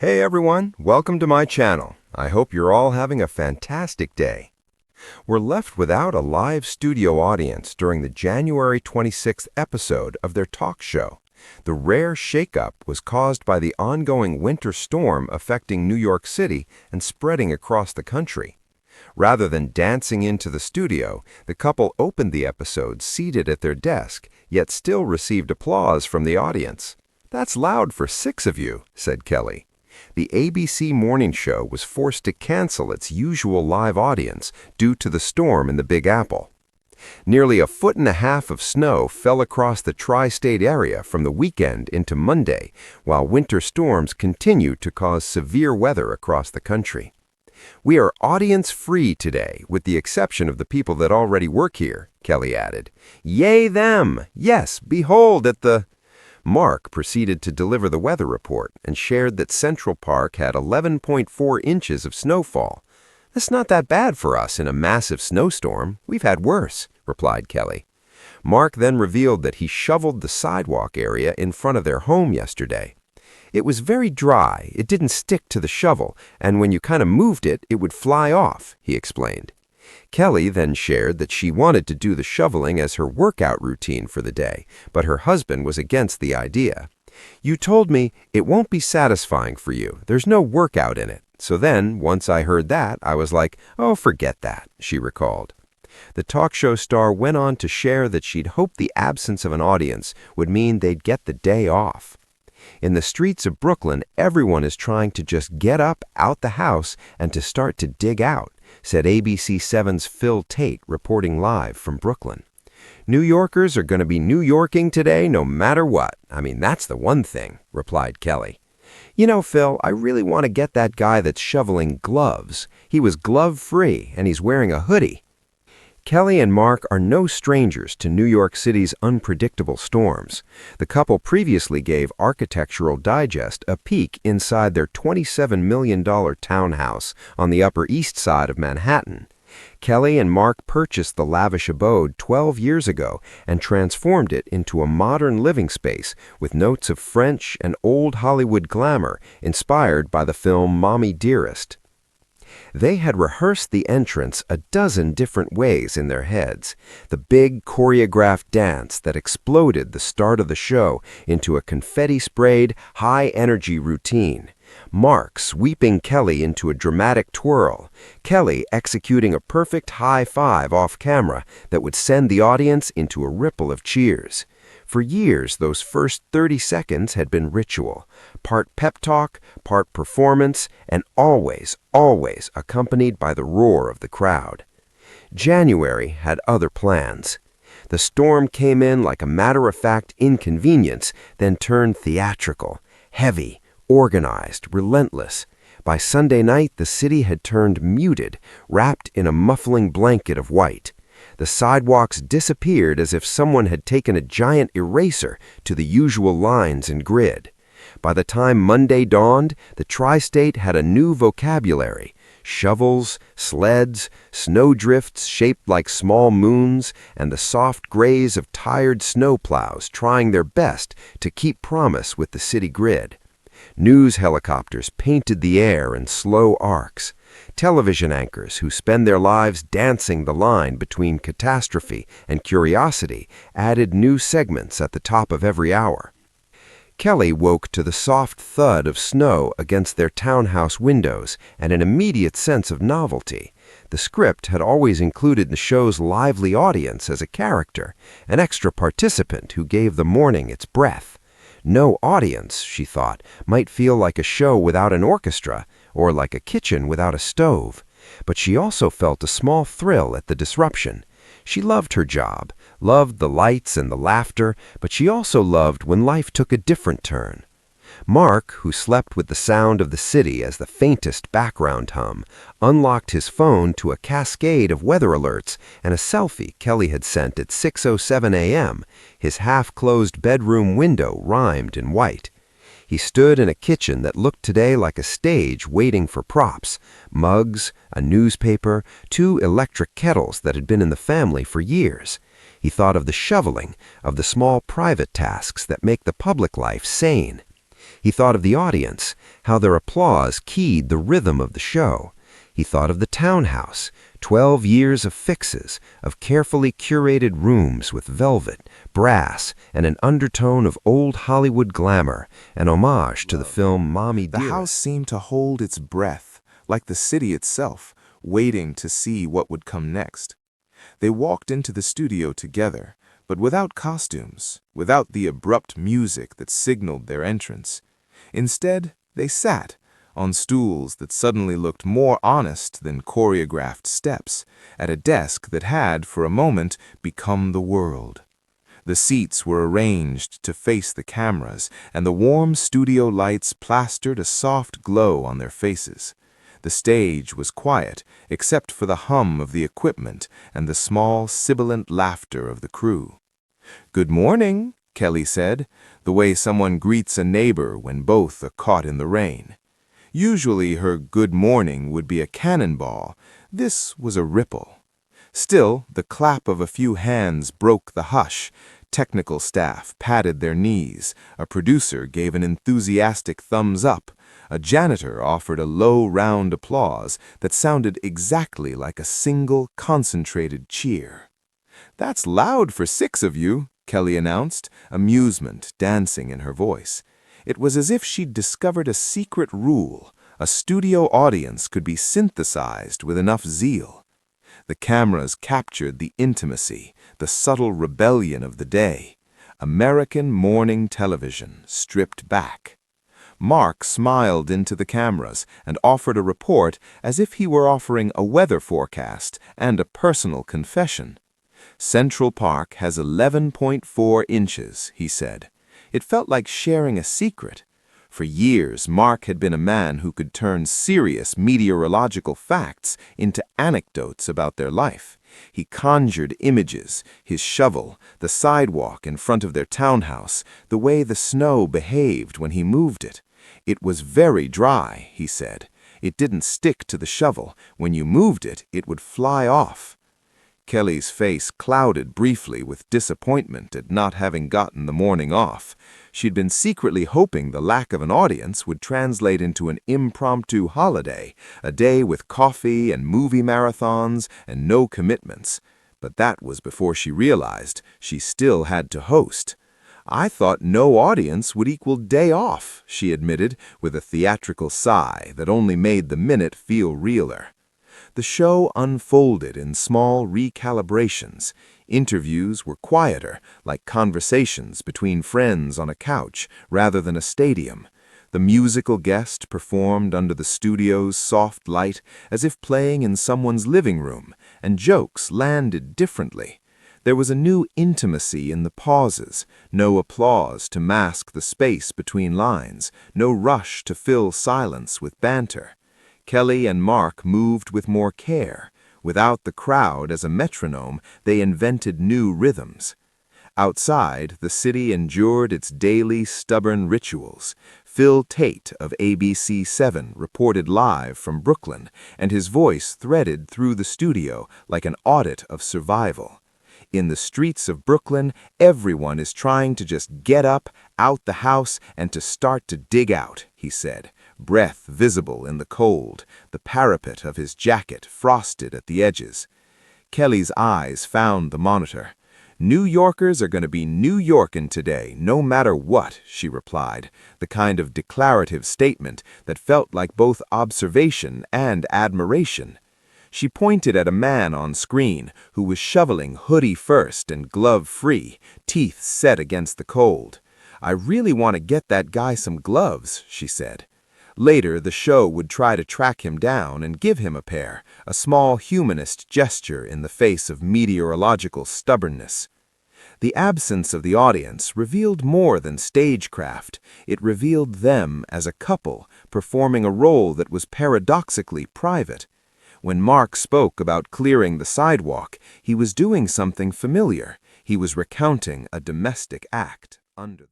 Hey everyone, welcome to my channel. I hope you're all having a fantastic day. We're left without a live studio audience during the January 26th episode of their talk show. The rare shakeup was caused by the ongoing winter storm affecting New York City and spreading across the country. Rather than dancing into the studio, the couple opened the episode seated at their desk, yet still received applause from the audience. "That's loud for 6 of you," said Kelly. The ABC morning show was forced to cancel its usual live audience due to the storm in the Big Apple. Nearly 1.5 feet of snow fell across the tri-state area from the weekend into Monday, while winter storms continue to cause severe weather across the country. "We are audience-free today, with the exception of the people that already work here," Kelly added. "Yay them! Yes, behold at the—" Mark proceeded to deliver the weather report and shared that Central Park had 11.4 inches of snowfall. "That's not that bad for us in a massive snowstorm. We've had worse," replied Kelly. Mark then revealed that he shoveled the sidewalk area in front of their home yesterday. "It was very dry, it didn't stick to the shovel, and when you kind of moved it, it would fly off," he explained. Kelly then shared that she wanted to do the shoveling as her workout routine for the day, but her husband was against the idea. "You told me it won't be satisfying for you. There's no workout in it. So then, once I heard that, I was like, oh, forget that," she recalled. The talk show star went on to share that she'd hoped the absence of an audience would mean they'd get the day off. "In the streets of Brooklyn, everyone is trying to just get up out the house and to start to dig out," said ABC7's Phil Tate, reporting live from Brooklyn. "New Yorkers are going to be New Yorking today no matter what. I mean, that's the one thing," replied Kelly. "You know, Phil, I really want to get that guy that's shoveling gloves. He was glove-free, and he's wearing a hoodie." Kelly and Mark are no strangers to New York City's unpredictable storms. The couple previously gave Architectural Digest a peek inside their $27 million townhouse on the Upper East Side of Manhattan. Kelly and Mark purchased the lavish abode 12 years ago and transformed it into a modern living space with notes of French and old Hollywood glamour inspired by the film Mommy Dearest. They had rehearsed the entrance a dozen different ways in their heads, the big choreographed dance that exploded the start of the show into a confetti-sprayed, high-energy routine. Mark sweeping Kelly into a dramatic twirl, Kelly executing a perfect high five off-camera that would send the audience into a ripple of cheers. For years, those first 30 seconds had been ritual, part pep talk, part performance, and always, always accompanied by the roar of the crowd. January had other plans. The storm came in like a matter-of-fact inconvenience, then turned theatrical, heavy, organized, relentless. By Sunday night, the city had turned muted, wrapped in a muffling blanket of white. The sidewalks disappeared as if someone had taken a giant eraser to the usual lines and grid. By the time Monday dawned, the tri-state had a new vocabulary: shovels, sleds, snowdrifts shaped like small moons, and the soft grays of tired snowplows trying their best to keep promise with the city grid. News helicopters painted the air in slow arcs. Television anchors who spend their lives dancing the line between catastrophe and curiosity added new segments at the top of every hour. Kelly woke to the soft thud of snow against their townhouse windows and an immediate sense of novelty. The script had always included the show's lively audience as a character, an extra participant who gave the morning its breath. No audience, she thought, might feel like a show without an orchestra, or like a kitchen without a stove. But she also felt a small thrill at the disruption. She loved her job, loved the lights and the laughter, but she also loved when life took a different turn. Mark, who slept with the sound of the city as the faintest background hum, unlocked his phone to a cascade of weather alerts and a selfie Kelly had sent at 6:07 a.m., his half-closed bedroom window rimed in white. He stood in a kitchen that looked today like a stage waiting for props: mugs, a newspaper, 2 electric kettles that had been in the family for years. He thought of the shoveling, of the small private tasks that make the public life sane. He thought of the audience, how their applause keyed the rhythm of the show. He thought of the townhouse, 12 years of fixes, of carefully curated rooms with velvet, brass, and an undertone of old Hollywood glamour, an homage to the film Mommy The Dearest. house seemed to hold its breath, like the city itself, waiting to see what would come next. They walked into the studio together, but without costumes, without the abrupt music that signaled their entrance. Instead, they sat on stools that suddenly looked more honest than choreographed steps, at a desk that had, for a moment, become the world. The seats were arranged to face the cameras, and the warm studio lights plastered a soft glow on their faces. The stage was quiet, except for the hum of the equipment and the small, sibilant laughter of the crew. "Good morning," Kelly said, the way someone greets a neighbor when both are caught in the rain. Usually her good morning would be a cannonball. This was a ripple. Still, the clap of a few hands broke the hush. Technical staff patted their knees. A producer gave an enthusiastic thumbs up. A janitor offered a low, round applause that sounded exactly like a single, concentrated cheer. "That's loud for 6 of you," Kelly announced, amusement dancing in her voice. It was as if she'd discovered a secret rule. A studio audience could be synthesized with enough zeal. The cameras captured the intimacy, the subtle rebellion of the day. American morning television, stripped back. Mark smiled into the cameras and offered a report as if he were offering a weather forecast and a personal confession. "Central Park has 11.4 inches, he said. It felt like sharing a secret. For years, Mark had been a man who could turn serious meteorological facts into anecdotes about their life. He conjured images, his shovel, the sidewalk in front of their townhouse, the way the snow behaved when he moved it. It was very dry, he said. It didn't stick to the shovel. When you moved it, it would fly off. Kelly's face clouded briefly with disappointment at not having gotten the morning off. She'd been secretly hoping the lack of an audience would translate into an impromptu holiday, a day with coffee and movie marathons and no commitments. But that was before she realized she still had to host. "I thought no audience would equal day off," she admitted, with a theatrical sigh that only made the minute feel realer. The show unfolded in small recalibrations. Interviews were quieter, like conversations between friends on a couch rather than a stadium. The musical guest performed under the studio's soft light as if playing in someone's living room, and jokes landed differently. There was a new intimacy in the pauses, no applause to mask the space between lines, no rush to fill silence with banter. Kelly and Mark moved with more care. Without the crowd as a metronome, they invented new rhythms. Outside, the city endured its daily stubborn rituals. Phil Tate of ABC7 reported live from Brooklyn, and his voice threaded through the studio like an audit of survival. In the streets of Brooklyn, everyone is trying to just get up, out the house, and to start to dig out, he said, breath visible in the cold, the parapet of his jacket frosted at the edges. Kelly's eyes found the monitor. "New Yorkers are going to be New Yorkin' today, no matter what," she replied, the kind of declarative statement that felt like both observation and admiration. She pointed at a man on screen who was shoveling hoodie first and glove free, teeth set against the cold. "I really want to get that guy some gloves," she said. Later, the show would try to track him down and give him a pair, a small humanist gesture in the face of meteorological stubbornness. The absence of the audience revealed more than stagecraft. It revealed them as a couple, performing a role that was paradoxically private. When Mark spoke about clearing the sidewalk, he was doing something familiar. He was recounting a domestic act under the